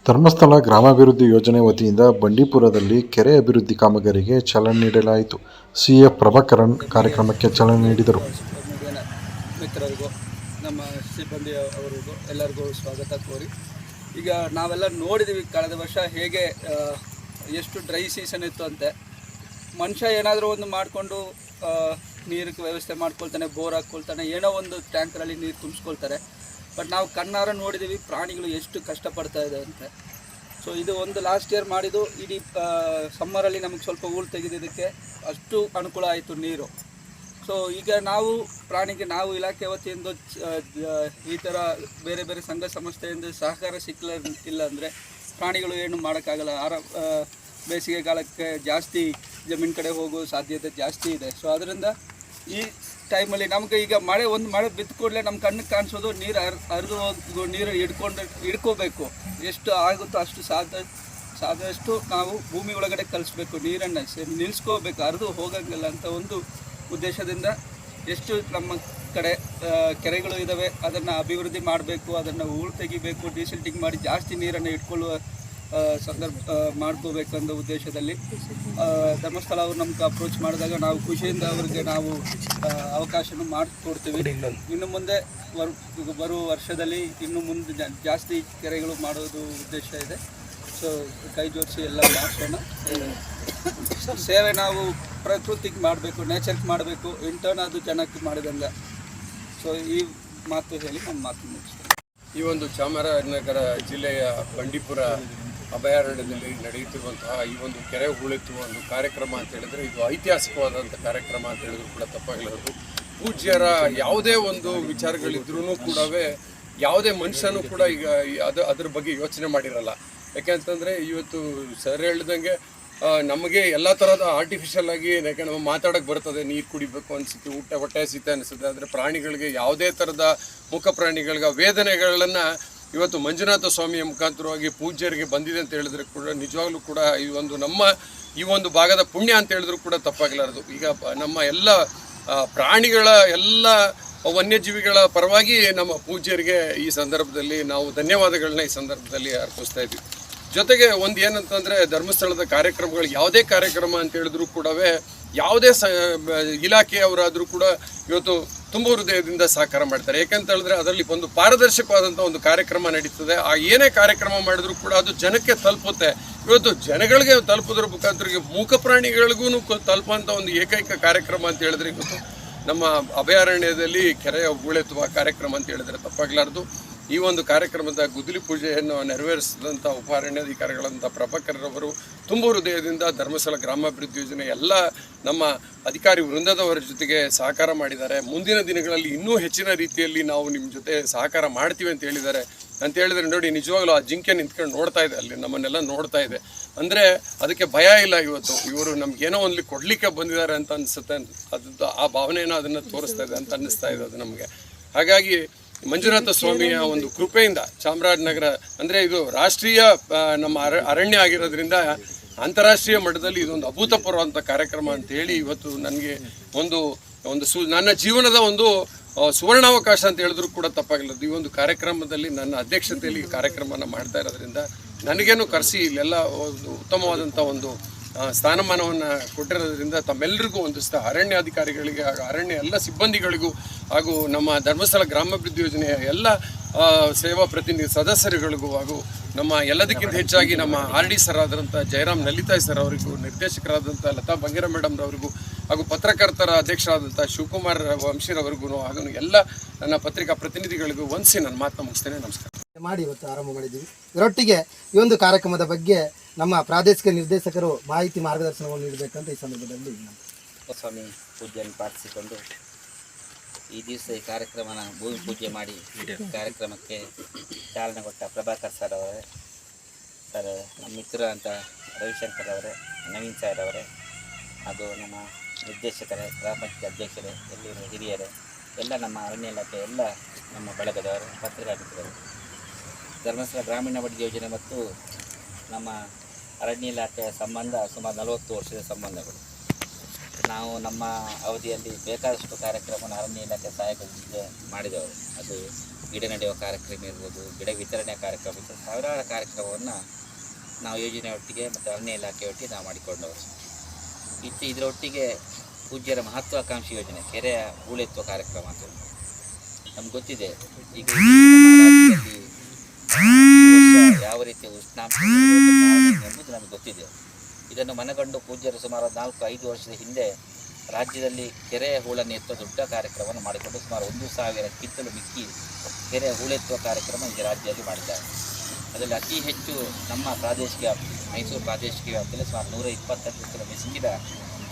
ಧರ್ಮಸ್ಥಳ ಗ್ರಾಮಾಭಿವೃದ್ಧಿ ಯೋಜನೆ ವತಿಯಿಂದ ಬಂಡೀಪುರದಲ್ಲಿ ಕೆರೆ ಅಭಿವೃದ್ಧಿ ಕಾಮಗಾರಿಗೆ ಚಾಲನೆ ನೀಡಲಾಯಿತು. ಸಿಎ ಪ್ರಭಾಕರನ್ ಕಾರ್ಯಕ್ರಮಕ್ಕೆ ಚಾಲನೆ ನೀಡಿದರು. ಮೀಡಿಯಾ ಮಿತ್ರರಿಗೂ ನಮ್ಮ ಸಿಬ್ಬಂದಿ ಅವರಿಗೂ ಎಲ್ಲರಿಗೂ ಸ್ವಾಗತ ಕೋರಿ, ಈಗ ನಾವೆಲ್ಲ ನೋಡಿದ್ದೀವಿ ಕಳೆದ ವರ್ಷ ಹೇಗೆ ಎಷ್ಟು ಡ್ರೈ ಸೀಸನ್ ಇತ್ತು ಅಂತೆ. ಮನುಷ್ಯ ಏನಾದರೂ ಒಂದು ಮಾಡಿಕೊಂಡು ನೀರಿಗೆ ವ್ಯವಸ್ಥೆ ಮಾಡ್ಕೊಳ್ತಾನೆ, ಬೋರ್ ಹಾಕ್ಕೊಳ್ತಾನೆ, ಏನೋ ಒಂದು ಟ್ಯಾಂಕರಲ್ಲಿ ನೀರು ತುಂಬಿಸ್ಕೊಳ್ತಾರೆ. ಬಟ್ ನಾವು ಕಣ್ಣಾರ ನೋಡಿದ್ದೀವಿ ಪ್ರಾಣಿಗಳು ಎಷ್ಟು ಕಷ್ಟಪಡ್ತಾ ಇದೆ ಅಂತ. ಸೊ ಇದು ಒಂದು ಲಾಸ್ಟ್ ಇಯರ್ ಮಾಡಿದ್ದು, ಇಡೀ ಸಮ್ಮರಲ್ಲಿ ನಮಗೆ ಸ್ವಲ್ಪ ಹೂಳು ತೆಗೆದಿದ್ದಕ್ಕೆ ಅಷ್ಟು ಅನುಕೂಲ ಆಯಿತು ನೀರು. ಸೊ ಈಗ ನಾವು ಇಲಾಖೆ ವತಿಯಿಂದ ಈ ಥರ ಬೇರೆ ಬೇರೆ ಸಂಘ ಸಂಸ್ಥೆಯಿಂದ ಸಹಕಾರ ಸಿಕ್ಕಿಲ್ಲ ಅಂದರೆ ಪ್ರಾಣಿಗಳು ಏನು ಮಾಡೋಕ್ಕಾಗಲ್ಲ. ಬೇಸಿಗೆಗಾಲಕ್ಕೆ ಜಾಸ್ತಿ ಜಮೀನು ಕಡೆ ಹೋಗೋ ಸಾಧ್ಯತೆ ಜಾಸ್ತಿ ಇದೆ. ಸೊ ಅದರಿಂದ ಈ ಟೈಮಲ್ಲಿ ನಮಗೆ ಈಗ ಮಳೆ ಬಿದ್ದ ಕೂಡಲೇ ನಮ್ಮ ಕಣ್ಣಿಗೆ ಕಾಣಿಸೋದು ನೀರು ಹರಿದು ಹೋಗೋ ನೀರು ಹಿಡ್ಕೋಬೇಕು. ಎಷ್ಟು ಆಗುತ್ತೋ ಅಷ್ಟು ಸಾದಷ್ಟು ನಾವು ಭೂಮಿ ಒಳಗಡೆ ಕಲಿಸ್ಬೇಕು, ನೀರನ್ನು ನಿಲ್ಲಿಸ್ಕೋಬೇಕು, ಹರಿದು ಹೋಗಂಗಿಲ್ಲ ಅಂತ ಒಂದು ಉದ್ದೇಶದಿಂದ ಎಷ್ಟು ನಮ್ಮ ಕಡೆ ಕೆರೆಗಳು ಇದ್ದಾವೆ ಅದನ್ನು ಅಭಿವೃದ್ಧಿ ಮಾಡಬೇಕು, ಅದನ್ನು ಹೂಳು ತೆಗಿಬೇಕು, ಡಿಸಿಲ್ಟಿಂಗ್ ಮಾಡಿ ಜಾಸ್ತಿ ನೀರನ್ನು ಇಟ್ಕೊಳ್ಳುವ ಸಂದರ್ಭ ಮಾಡ್ಕೋಬೇಕಂದ ಉದ್ದೇಶದಲ್ಲಿ ಧರ್ಮಸ್ಥಳ ಅವರು ನಮ್ಗೆ ಅಪ್ರೋಚ್ ಮಾಡಿದಾಗ ನಾವು ಖುಷಿಯಿಂದ ಅವ್ರಿಗೆ ನಾವು ಅವಕಾಶನೂ ಮಾಡಿಕೊಡ್ತೀವಿ. ಇನ್ನು ಮುಂದೆ ಬರುವ ವರ್ಷದಲ್ಲಿ ಇನ್ನು ಮುಂದೆ ಜಾಸ್ತಿ ಕೆರೆಗಳು ಮಾಡೋದು ಉದ್ದೇಶ ಇದೆ. ಸೊ ಕೈ ಜೋಡಿಸಿ ಎಲ್ಲ ಮಾಡಿಸೋಣ. ಸೇವೆ ನಾವು ಪ್ರಕೃತಿಗೆ ಮಾಡಬೇಕು, ನೇಚರ್ಗೆ ಮಾಡಬೇಕು, ಇಂಟರ್ನ್ ಅದು ಜನಕ್ಕೆ ಮಾಡಿದಂಗೆ. ಸೊ ಈ ಮಾತು ಹೇಳಿ ನಮ್ಮ ಮಾತು ಮುಗಿಸ್ತೇನೆ. ಈ ಒಂದು ಚಾಮರಾಜನಗರ ಜಿಲ್ಲೆಯ ಬಂಡೀಪುರ ಅಭಯಾರಣ್ಯದಲ್ಲಿ ನಡೆಯುತ್ತಿರುವಂತಹ ಈ ಒಂದು ಕೆರೆ ಹೂಳೆತ್ತುವ ಒಂದು ಕಾರ್ಯಕ್ರಮ ಅಂತ ಹೇಳಿದ್ರೆ ಇದು ಐತಿಹಾಸಿಕವಾದಂಥ ಕಾರ್ಯಕ್ರಮ ಅಂತ ಹೇಳಿದ್ರು ಕೂಡ ತಪ್ಪಾಗಲಾರದು. ಪೂಜ್ಯರ ಯಾವುದೇ ಒಂದು ವಿಚಾರಗಳಿದ್ರೂ ಕೂಡ ಯಾವುದೇ ಮನುಷ್ಯನೂ ಕೂಡ ಈಗ ಅದ್ರ ಬಗ್ಗೆ ಯೋಚನೆ ಮಾಡಿರಲ್ಲ. ಯಾಕೆಂತಂದರೆ ಇವತ್ತು ಸರ್ ಹೇಳ್ದಂಗೆ ನಮಗೆ ಎಲ್ಲ ಥರದ ಆರ್ಟಿಫಿಷಿಯಲ್ ಆಗಿ ಯಾಕೆ ನಾವು ಮಾತಾಡೋಕ್ಕೆ ಬರ್ತದೆ, ನೀರು ಕುಡಿಬೇಕು ಅನಿಸುತ್ತೆ, ಹೊಟ್ಟೆ ಹಸಿತೆ ಅನಿಸುತ್ತೆ. ಅಂದರೆ ಪ್ರಾಣಿಗಳಿಗೆ ಯಾವುದೇ ಥರದ ಮುಖ ಪ್ರಾಣಿಗಳಿಗೆ ವೇದನೆಗಳನ್ನು ಇವತ್ತು ಮಂಜುನಾಥ ಸ್ವಾಮಿಯ ಮುಖಾಂತರವಾಗಿ ಪೂಜ್ಯರಿಗೆ ಬಂದಿದೆ ಅಂತ ಹೇಳಿದ್ರೆ ಕೂಡ ನಿಜವಾಗ್ಲೂ ಕೂಡ ಈ ಒಂದು ಭಾಗದ ಪುಣ್ಯ ಅಂತ ಹೇಳಿದ್ರು ಕೂಡ ತಪ್ಪಾಗಲಾರದು. ಈಗ ನಮ್ಮ ಎಲ್ಲ ಪ್ರಾಣಿಗಳ ಎಲ್ಲ ವನ್ಯಜೀವಿಗಳ ಪರವಾಗಿ ನಮ್ಮ ಪೂಜ್ಯರಿಗೆ ಈ ಸಂದರ್ಭದಲ್ಲಿ ನಾವು ಧನ್ಯವಾದಗಳನ್ನ ಈ ಸಂದರ್ಭದಲ್ಲಿ ಅರ್ಪಿಸ್ತಾ ಇದ್ವಿ. ಜೊತೆಗೆ ಒಂದು ಏನಂತಂದರೆ ಧರ್ಮಸ್ಥಳದ ಕಾರ್ಯಕ್ರಮಗಳು ಯಾವುದೇ ಕಾರ್ಯಕ್ರಮ ಅಂತ ಹೇಳಿದ್ರು ಕೂಡ ಯಾವುದೇ ಇಲಾಖೆಯವರಾದರೂ ಕೂಡ ಇವತ್ತು ತುಂಬ ಹೃದಯದಿಂದ ಸಹಕಾರ ಮಾಡ್ತಾರೆ. ಯಾಕಂತ ಹೇಳಿದ್ರೆ ಅದರಲ್ಲಿ ಒಂದು ಪಾರದರ್ಶಕವಾದಂಥ ಒಂದು ಕಾರ್ಯಕ್ರಮ ನಡೀತದೆ. ಆ ಏನೇ ಕಾರ್ಯಕ್ರಮ ಮಾಡಿದ್ರು ಕೂಡ ಅದು ಜನಕ್ಕೆ ತಲುಪುತ್ತೆ. ಇವತ್ತು ಜನಗಳಿಗೆ ತಲುಪೋದ್ರ ಮುಖಾಂತರ ಮೂಕ ಪ್ರಾಣಿಗಳಿಗೂ ತಲುಪುವಂಥ ಒಂದು ಏಕೈಕ ಕಾರ್ಯಕ್ರಮ ಅಂತ ಹೇಳಿದ್ರೆ ಇವತ್ತು ನಮ್ಮ ಅಭಯಾರಣ್ಯದಲ್ಲಿ ಕೆರೆಯ ಹೂಳೆತ್ತುವ ಕಾರ್ಯಕ್ರಮ ಅಂತ ಹೇಳಿದ್ರೆ ತಪ್ಪಾಗಲಾರ್ದು. ಈ ಒಂದು ಕಾರ್ಯಕ್ರಮದ ಗುದ್ದಲಿ ಪೂಜೆಯನ್ನು ನೆರವೇರಿಸಿದಂಥ ಉಪಾರಣ್ಯಾಧಿಕಾರಿಗಳಂಥ ಪ್ರಭಾಕರರವರು ತುಂಬ ಹೃದಯದಿಂದ ಧರ್ಮಸ್ಥಳ ಗ್ರಾಮಾಭಿವೃದ್ಧಿ ಯೋಜನೆ ಎಲ್ಲ ನಮ್ಮ ಅಧಿಕಾರಿ ವೃಂದದವರ ಜೊತೆಗೆ ಸಹಕಾರ ಮಾಡಿದ್ದಾರೆ. ಮುಂದಿನ ದಿನಗಳಲ್ಲಿ ಇನ್ನೂ ಹೆಚ್ಚಿನ ರೀತಿಯಲ್ಲಿ ನಾವು ನಿಮ್ಮ ಜೊತೆ ಸಹಕಾರ ಮಾಡ್ತೀವಿ ಅಂತ ಹೇಳಿದ್ದಾರೆ. ಅಂತ ಹೇಳಿದ್ರೆ ನೋಡಿ, ನಿಜವಾಗ್ಲೂ ಆ ಜಿಂಕೆ ನಿಂತ್ಕೊಂಡು ನೋಡ್ತಾ ಇದೆ, ಅಲ್ಲಿ ನಮ್ಮನ್ನೆಲ್ಲ ನೋಡ್ತಾ ಇದೆ. ಅಂದರೆ ಅದಕ್ಕೆ ಭಯ ಇಲ್ಲ. ಇವತ್ತು ಇವರು ನಮ್ಗೇನೋ ಒಂದು ಕೊಡಲಿಕ್ಕೆ ಬಂದಿದ್ದಾರೆ ಅಂತ ಅನಿಸುತ್ತೆ. ಅದು ಆ ಭಾವನೆಯನ್ನು ಅದನ್ನು ತೋರಿಸ್ತಾ ಇದೆ ಅಂತ ಅನ್ನಿಸ್ತಾ ಇದೆ ಅದು ನಮಗೆ. ಹಾಗಾಗಿ ಮಂಜುನಾಥ ಸ್ವಾಮಿಯ ಒಂದು ಕೃಪೆಯಿಂದ ಚಾಮರಾಜನಗರ ಅಂದರೆ ಇದು ರಾಷ್ಟ್ರೀಯ ನಮ್ಮ ಅರಣ್ಯ ಆಗಿರೋದ್ರಿಂದ ಅಂತಾರಾಷ್ಟ್ರೀಯ ಮಟ್ಟದಲ್ಲಿ ಇದೊಂದು ಅಭೂತಪೂರ್ವಂಥ ಕಾರ್ಯಕ್ರಮ ಅಂತೇಳಿ ಇವತ್ತು ನನಗೆ ನನ್ನ ಜೀವನದ ಒಂದು ಸುವರ್ಣಾವಕಾಶ ಅಂತ ಹೇಳಿದ್ರು ಕೂಡ ತಪ್ಪಾಗಿಲ್ಲ. ಈ ಒಂದು ಕಾರ್ಯಕ್ರಮದಲ್ಲಿ ನನ್ನ ಅಧ್ಯಕ್ಷತೆಯಲ್ಲಿ ಈ ಕಾರ್ಯಕ್ರಮನ ಮಾಡ್ತಾ ಇರೋದ್ರಿಂದ ನನಗೇನು ಕರೆಸಿ ಇಲ್ಲೆಲ್ಲ ಒಂದು ಉತ್ತಮವಾದಂಥ ಒಂದು ಸ್ಥಾನಮಾನವನ್ನು ಕೊಟ್ಟಿರೋದ್ರಿಂದ ತಮ್ಮೆಲ್ಲರಿಗೂ ಒಂದು ಅರಣ್ಯಾಧಿಕಾರಿಗಳಿಗೆ ಹಾಗೂ ಅರಣ್ಯ ಎಲ್ಲ ಸಿಬ್ಬಂದಿಗಳಿಗೂ ಹಾಗೂ ನಮ್ಮ ಧರ್ಮಸ್ಥಳ ಗ್ರಾಮಾಭಿವೃದ್ಧಿ ಯೋಜನೆಯ ಎಲ್ಲ ಸೇವಾ ಪ್ರತಿನಿಧಿ ಸದಸ್ಯರುಗಳಿಗೂ ಹಾಗೂ ನಮ್ಮ ಎಲ್ಲದಕ್ಕಿಂತ ಹೆಚ್ಚಾಗಿ ನಮ್ಮ RD ಸರ್ ಆದಂಥ ಜಯರಾಮ್ ನಲಿತಾಯ್ ಸರ್ ಅವರಿಗೂ, ನಿರ್ದೇಶಕರಾದಂಥ ಲತಾ ಬಂಗೇರ ಮೇಡಮ್ರವರಿಗೂ ಹಾಗೂ ಪತ್ರಕರ್ತರ ಅಧ್ಯಕ್ಷರಾದಂಥ ಶಿವಕುಮಾರ್ ವಂಶಿರವರಿಗೂ ಹಾಗೂ ಎಲ್ಲ ನನ್ನ ಪತ್ರಿಕಾ ಪ್ರತಿನಿಧಿಗಳಿಗೂ ವಂದಿಸಿ ನನ್ನ ಮಾತನ್ನ ಮುಗಿಸ್ತೇನೆ. ನಮಸ್ಕಾರ. ಮಾಡಿ ಇವತ್ತು ಆರಂಭ ಮಾಡಿದ್ದೀವಿ. ಇದರೊಟ್ಟಿಗೆ ಈ ಒಂದು ಕಾರ್ಯಕ್ರಮದ ಬಗ್ಗೆ ನಮ್ಮ ಪ್ರಾದೇಶಿಕ ನಿರ್ದೇಶಕರು ಮಾಹಿತಿ ಮಾರ್ಗದರ್ಶನವನ್ನು ನೀಡಬೇಕಂತ ಈ ಸಂದರ್ಭದಲ್ಲಿ ಸ್ವಾಮಿ ಪೂಜೆಯನ್ನು ಪ್ರಾರ್ಥಿಸಿಕೊಂಡು ಈ ದಿವಸ ಈ ಕಾರ್ಯಕ್ರಮನ ಭೂಮಿ ಪೂಜೆ ಮಾಡಿ ಕಾರ್ಯಕ್ರಮಕ್ಕೆ ಚಾಲನೆ ಕೊಟ್ಟ ಪ್ರಭಾಕರ್ ಸರ್ ಅವರೇ, ಸರ್ ನಮ್ಮ ಮಿತ್ರ ಅಂತ ರವಿಶಂಕರ್ ಅವರೇ, ನವೀನ್ ಸರ್ ಅವರೇ, ಹಾಗೂ ನಮ್ಮ ನಿರ್ದೇಶಕರೇ, ಗ್ರಾಮ ಪಂಚಾಯತ್ ಅಧ್ಯಕ್ಷರೇ, ಎಲ್ಲಿನ ಹಿರಿಯರೇ, ಎಲ್ಲ ನಮ್ಮ ಅರಣ್ಯ ಇಲಾಖೆ ಎಲ್ಲ ನಮ್ಮ ಬಳಗದವರು, ಪತ್ರಿಕಾಮಿತ್ರರು, ಧರ್ಮಸ್ಥಳ ಗ್ರಾಮೀಣಾಭಿವೃದ್ಧಿ ಯೋಜನೆ ಮತ್ತು ನಮ್ಮ ಅರಣ್ಯ ಇಲಾಖೆಯ ಸಂಬಂಧ ಸುಮಾರು 40 ವರ್ಷದ ಸಂಬಂಧಗಳು. ನಾವು ನಮ್ಮ ಅವಧಿಯಲ್ಲಿ ಬೇಕಾದಷ್ಟು ಕಾರ್ಯಕ್ರಮವನ್ನು ಅರಣ್ಯ ಇಲಾಖೆ ಸಹಾಯಕರಿಗೆ ಮಾಡಿದವರು. ಅದು ಗಿಡ ನೆಡುವ ಕಾರ್ಯಕ್ರಮ ಇರ್ಬೋದು, ಗಿಡ ವಿತರಣೆ ಕಾರ್ಯಕ್ರಮ ಇರ್ಬೋದು, ಸಾವಿರಾರು ಕಾರ್ಯಕ್ರಮವನ್ನು ನಾವು ಯೋಜನೆಯೊಟ್ಟಿಗೆ ಮತ್ತು ಅರಣ್ಯ ಇಲಾಖೆಯೊಟ್ಟಿಗೆ ನಾವು ಮಾಡಿಕೊಂಡವರು. ಇದರೊಟ್ಟಿಗೆ ಪೂಜ್ಯರ ಮಹತ್ವಾಕಾಂಕ್ಷಿ ಯೋಜನೆ ಕೆರೆಯ ಹೂಳೆತ್ತುವ ಕಾರ್ಯಕ್ರಮ ಅಂತ ನಮ್ಗೆ ಗೊತ್ತಿದೆ. ಈಗ ನಮ್ಮ ರಾಜ್ಯದಲ್ಲಿ ಈ ವರ್ಷ ಯಾವ ರೀತಿಯ ಉಷ್ಣಾಂಶ ಎಂಬುದು ನಮಗೆ ಗೊತ್ತಿದೆ. ಇದನ್ನು ಮನಗಂಡು ಪೂಜ್ಯರು ಸುಮಾರು 4-5 ವರ್ಷದ ಹಿಂದೆ ರಾಜ್ಯದಲ್ಲಿ ಕೆರೆಯ ಹೂಳನ್ನು ಎತ್ತುವ ದೊಡ್ಡ ಕಾರ್ಯಕ್ರಮವನ್ನು ಮಾಡಿಕೊಂಡು ಸುಮಾರು 1,000 ಕಿತ್ತಲು ಮಿಕ್ಕಿ ಕೆರೆಯ ಹೂಳೆತ್ತುವ ಕಾರ್ಯಕ್ರಮ ಈ ರಾಜ್ಯದಲ್ಲಿ ಮಾಡಿದ್ದಾರೆ. ಅದರಲ್ಲಿ ಅತಿ ಹೆಚ್ಚು ನಮ್ಮ ಪ್ರಾದೇಶಿಕ ಮೈಸೂರು ಪ್ರಾದೇಶಿಕ ವ್ಯಾಪ್ತಿಯಲ್ಲಿ ಸುಮಾರು 120 ಕಿತ್ತಲು ಮಿಕ್ಕಿದ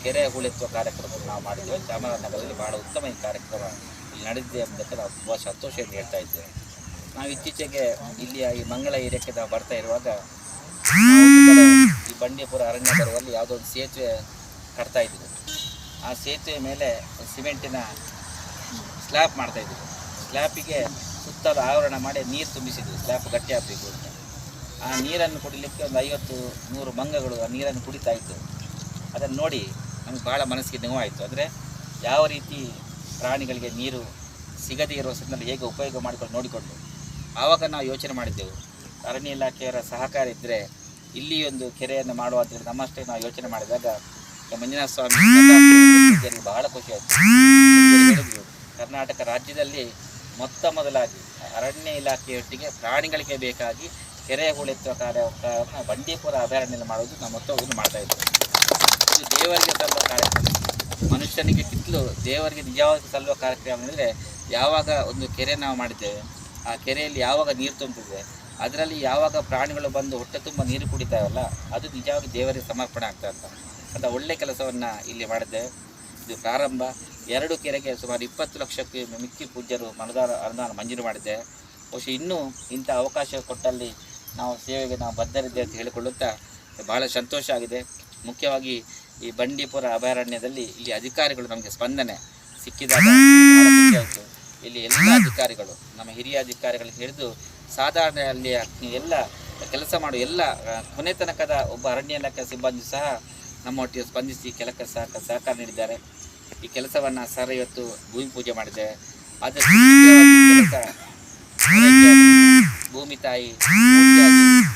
ಕೆರೆಯ ಹೂಳೆತ್ತುವ ಕಾರ್ಯಕ್ರಮವನ್ನು ನಾವು ಮಾಡಿದ್ದೇವೆ. ಚಾಮರಾಜನಗರದಲ್ಲಿ ಬಹಳ ಉತ್ತಮ ಈ ಕಾರ್ಯಕ್ರಮ ಇಲ್ಲಿ ನಡೆದಿದೆ ಎಂಬುದಕ್ಕೆ ನಾವು ತುಂಬ ಸಂತೋಷದಿಂದ ಹೇಳ್ತಾ ಇದ್ದೇವೆ. ನಾವು ಇತ್ತೀಚೆಗೆ ಇಲ್ಲಿಯ ಈ ಮಂಗಳ ಏರಿಯಾಕ್ಕೆ ನಾವು ಬರ್ತಾ ಇರುವಾಗ ಒಂದು ಕಡೆ ಈ ಬಂಡೀಪುರ ಅರಣ್ಯ ಬರುವಲ್ಲಿ ಯಾವುದೋ ಒಂದು ಸೇತುವೆ ಕಟ್ತಾ ಇದ್ದರು. ಆ ಸೇತುವೆ ಮೇಲೆ ಸಿಮೆಂಟಿನ ಸ್ಲ್ಯಾಬ್ ಮಾಡ್ತಾಯಿದ್ರು. ಸ್ಲ್ಯಾಪಿಗೆ ಸುತ್ತಲೂ ಆವರಣ ಮಾಡಿ ನೀರು ತುಂಬಿಸಿದ್ರು, ಸ್ಲ್ಯಾಬ್ ಗಟ್ಟಿ ಆಗಬೇಕು ಅಂತ. ಆ ನೀರನ್ನು ಕುಡಿಲಿಕ್ಕೆ ಒಂದು 50-100 ಮಂಗಗಳು ಆ ನೀರನ್ನು ಕುಡಿತಾ ಇತ್ತು. ಅದನ್ನು ನೋಡಿ ನಮಗೆ ಭಾಳ ಮನಸ್ಸಿಗೆ ನೋವಾಯಿತು. ಅಂದರೆ ಯಾವ ರೀತಿ ಪ್ರಾಣಿಗಳಿಗೆ ನೀರು ಸಿಗದೇ ಇರುವ ಸಂದರ್ಭದಲ್ಲಿ ಹೇಗೆ ಉಪಯೋಗ ಮಾಡಿಕೊಂಡು ನೋಡಿಕೊಂಡು ಆವಾಗ ನಾವು ಯೋಚನೆ ಮಾಡಿದ್ದೆವು, ಅರಣ್ಯ ಇಲಾಖೆಯವರ ಸಹಕಾರ ಇದ್ದರೆ ಇಲ್ಲಿ ಒಂದು ಕೆರೆಯನ್ನು ಮಾಡುವ ಅಂತ ನಮ್ಮಷ್ಟೇ ನಾವು ಯೋಚನೆ ಮಾಡಿದಾಗ ಮಂಜುನಾಥ ಸ್ವಾಮಿ ಬಹಳ ಖುಷಿ ಆಯಿತು. ಹೇಳಿದ್ರು, ಕರ್ನಾಟಕ ರಾಜ್ಯದಲ್ಲಿ ಮೊತ್ತ ಮೊದಲಾಗಿ ಅರಣ್ಯ ಇಲಾಖೆಯೊಟ್ಟಿಗೆ ಪ್ರಾಣಿಗಳಿಗೆ ಬೇಕಾಗಿ ಕೆರೆ ಹೂಳೆತ್ತುವ ಕಾರ್ಯಕ್ರಮ ಬಂಡೀಪುರ ಅಭಯಾರಣ್ಯದಲ್ಲಿ ಮಾಡೋದು ನಾವು ಮೊತ್ತವನ್ನು ಮಾಡ್ತಾಯಿದ್ವಿ. ಇದು ದೇವರಿಗೆ ಸಲ್ಲುವ ಕಾರ್ಯಕ್ರಮ, ಮನುಷ್ಯನಿಗೆ ಕಿತ್ತಲು ದೇವರಿಗೆ ನಿಜವಾಗಿ ಸಲ್ಲುವ ಕಾರ್ಯಕ್ರಮ ಅಂದರೆ ಯಾವಾಗ ಒಂದು ಕೆರೆ ನಾವು ಮಾಡಿದ್ದೇವೆ, ಆ ಕೆರೆಯಲ್ಲಿ ಯಾವಾಗ ನೀರು ತುಂಬಿದೆ, ಅದರಲ್ಲಿ ಯಾವಾಗ ಪ್ರಾಣಿಗಳು ಬಂದು ಹೊಟ್ಟೆ ತುಂಬ ನೀರು ಕುಡಿತಾವಲ್ಲ, ಅದು ನಿಜವಾಗಿ ದೇವರಿಗೆ ಸಮರ್ಪಣೆ ಆಗ್ತಾ ಅಂತ ಒಳ್ಳೆ ಕೆಲಸವನ್ನು ಇಲ್ಲಿ ಮಾಡಿದ್ದೇವೆ. ಇದು ಪ್ರಾರಂಭ. 2 ಕೆರೆಗೆ ಸುಮಾರು 20 ಲಕ್ಷಕ್ಕೆ ಮಿಕ್ಕಿ ಪೂಜ್ಯರು ಅನುದಾನ ಮಂಜೂರು ಮಾಡಿದ್ದೇವೆ. ಬಹುಶಃ ಇನ್ನೂ ಇಂಥ ಅವಕಾಶ ಕೊಟ್ಟಲ್ಲಿ ನಾವು ಸೇವೆಗೆ ನಾವು ಬದ್ಧರಿದ್ದೇವೆ ಅಂತ ಹೇಳಿಕೊಳ್ಳುತ್ತಾ ಭಾಳ ಸಂತೋಷ ಆಗಿದೆ. ಮುಖ್ಯವಾಗಿ ಈ ಬಂಡೀಪುರ ಅಭಯಾರಣ್ಯದಲ್ಲಿ ಇಲ್ಲಿ ಅಧಿಕಾರಿಗಳು ನಮಗೆ ಸ್ಪಂದನೆ ಸಿಕ್ಕಿದಾಗ ಭಾಳ ಖುಷಿ ಆಯಿತು. ಇಲ್ಲಿ ಎಲ್ಲ ಅಧಿಕಾರಿಗಳು, ನಮ್ಮ ಹಿರಿಯ ಅಧಿಕಾರಿಗಳಿಗೆ ಹಿಡಿದು ಸಾಧಾರಣ ಅಲ್ಲಿಯ ಎಲ್ಲ ಕೆಲಸ ಮಾಡುವ ಎಲ್ಲ ಕೊನೆ ತನಕದ ಒಬ್ಬ ಅರಣ್ಯ ಇಲಾಖೆ ಸಿಬ್ಬಂದಿ ಸಹ ನಮ್ಮೊಟ್ಟಿಗೆ ಸ್ಪಂದಿಸಿ ಕೆಲಸಕ್ಕೆ ಸಹಕಾರ ನೀಡಿದ್ದಾರೆ. ಈ ಕೆಲಸವನ್ನು ಸರ್ ಇವತ್ತು ಭೂಮಿ ಪೂಜೆ ಮಾಡಿದ್ದೇವೆ. ಆದಷ್ಟು ಕೆಲಸ ಭೂಮಿ ತಾಯಿ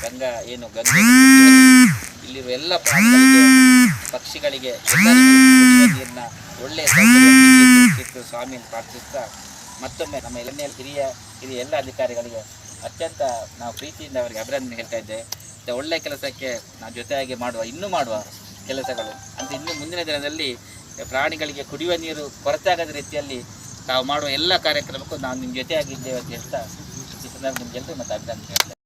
ಗಂಗಾ ಗಂಗೆ ಇಲ್ಲಿರುವ ಎಲ್ಲ ಪ್ರಾಣಿಗಳಿಗೆ, ಪಕ್ಷಿಗಳಿಗೆ ಎಲ್ಲರಿಗೂ ನೀರನ್ನ ಒಳ್ಳೆಯ ಸೌಕರ್ಯ ಸ್ವಾಮಿಯನ್ನು ಪ್ರಾರ್ಥಿಸ್ತಾ ಮತ್ತೊಮ್ಮೆ ನಮ್ಮ ಹಿರಿಯ ಎಲ್ಲ ಅಧಿಕಾರಿಗಳಿಗೆ ಅತ್ಯಂತ ನಾವು ಪ್ರೀತಿಯಿಂದ ಅವರಿಗೆ ಅಭಿನಂದನೆ ಹೇಳ್ತಾ ಇದ್ದೇವೆ. ಒಳ್ಳೆಯ ಕೆಲಸಕ್ಕೆ ನಾವು ಜೊತೆಯಾಗಿ ಮಾಡುವ ಕೆಲಸಗಳು ಅಂತ ಇನ್ನು ಮುಂದಿನ ದಿನದಲ್ಲಿ ಪ್ರಾಣಿಗಳಿಗೆ ಕುಡಿಯುವ ನೀರು ಕೊರತೆ ಆಗದ ರೀತಿಯಲ್ಲಿ ನಾವು ಮಾಡುವ ಎಲ್ಲ ಕಾರ್ಯಕ್ರಮಕ್ಕೂ ನಾವು ನಿಮ್ಮ ಜೊತೆಯಾಗಿದ್ದೇವೆ ಅಂತ ಹೇಳ್ತಾ ಈ ಸಂದರ್ಭ ನಿಮಗೆಲ್ಲರೂ ಮತ್ತು ಅಭಿನಂದನೆ ಹೇಳ್ತೇವೆ.